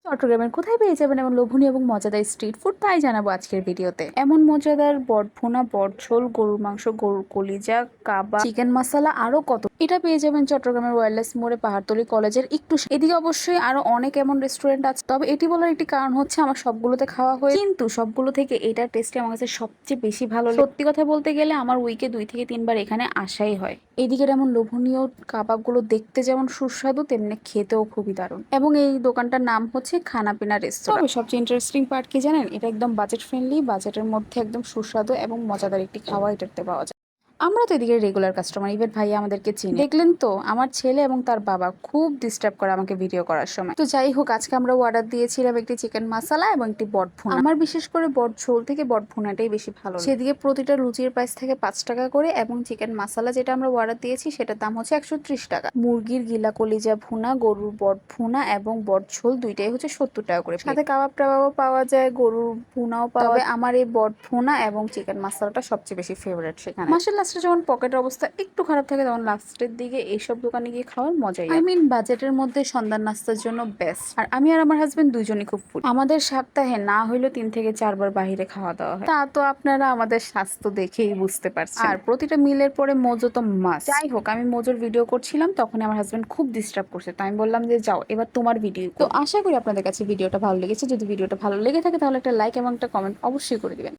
চট্টগ্রামের কোথায় পেয়ে যাবেন এমন লোভনীয় এবং মজাদার স্ট্রিট ফুড, তাই জানাবো আজকের ভিডিওতে। এমন মজাদার বট ভুনা, বট ঝোল, গরুর মাংস, গরুর কলিজা, কাবাব, চিকেন মশলা, আরো কত এটা পেয়ে যাবেন চট্টগ্রামের ওয়্যারলেস মোড়ে পাহাড়তলী কলেজের একটু এদিকে। অবশ্যই আরো অনেক এমন রেস্টুরেন্ট আছে, তবে এটি বলার একটি কারণ হচ্ছে আমার সবগুলোতে খাওয়া হয়, কিন্তু সবগুলো থেকে এটার টেস্টে আমার কাছে সবচেয়ে বেশি ভালো লাগে। সত্যি কথা বলতে গেলে আমার উইকে 2 থেকে 3 বার এখানে আসাই হয়। এদিকের এমন লোভনীয় কাবাবগুলো দেখতে যেমন সুস্বাদু, তেমনি খেতেও খুবই দারুণ। এবং এই দোকানটার নাম হচ্ছে খানাপিনা রেস্তোরাঁ। তবে সবচেয়ে ইন্টারেস্টিং পার্ট কি জানেন? এটা একদম বাজেট ফ্রেন্ডলি, বাজেটের মধ্যে একদম সুস্বাদু এবং মজাদার একটি খাওয়া এটাতে পাওয়া যায়। আমরা তো এদিকে রেগুলার কাস্টমার, ইভেন ভাইয়া আমাদেরকে চিনি। দেখলেন তো, আমার ছেলে এবং তার বাবা খুব ডিস্টার্ব করে আমাকে ভিডিও করার সময়। তো যাই হোক, আজকে আমরা অর্ডার দিয়েছিলাম একটি চিকেন মশলা এবং একটি বট ভুনা। আমার বিশেষ করে বট ঝোল থেকে বট ভুনাটাই বেশি ভালো লাগে। সেদিকে প্রতিটা লুচির প্রাইস থেকে 5 টাকা করে, এবং চিকেন মশলা যেটা আমরা অর্ডার দিয়েছি সেটার দাম হচ্ছে 130 টাকা। মুরগির গিলা কলিজা ভুনা, গরুর বট ভুনা এবং বট ঝোল দুইটাই হচ্ছে 70 টাকা করে। সাথে কাবাব টাবাবও পাওয়া যায়, গরুর ভুনাও পাওয়া যায়। তবে আমার এই বট ভুনা এবং চিকেন মশলাটা সবচেয়ে বেশি ফেভারিট সেখানে। মাসের লাস্টে যখন পকেটের অবস্থা একটু খারাপ থাকে, তখন লাস্টের দিকে এইসব দোকানে গিয়ে খাওয়ার মজাই। বাজেটের মধ্যে সন্ধ্যার নাস্তার জন্য বেস্ট। আর আমি আর আমার হাজবেন্ড দুইজনই খুব ফুড। আমাদের সপ্তাহে না হইলেও 3 থেকে 4 বার বাহিরে খাওয়া দাওয়া হয়। তা তো আপনারা আমাদের স্বাস্থ্য দেখেই বুঝতে পারছেন। আর প্রতিটা মিলের পরে মোজো তো মাস্ট। যাই হোক, আমি মোজোর ভিডিও করছিলাম, তখন আমার হাজবেন্ড খুব ডিস্টার্ব করছে। তো আমি বললাম যে যাও, এবার তোমার ভিডিও। তো আশা করি আপনাদের কাছে ভিডিওটা ভালো লেগেছে। যদি ভিডিওটা ভালো লেগে থাকে তাহলে একটা লাইক এবং একটা কমেন্ট অবশ্যই করে দিবেন।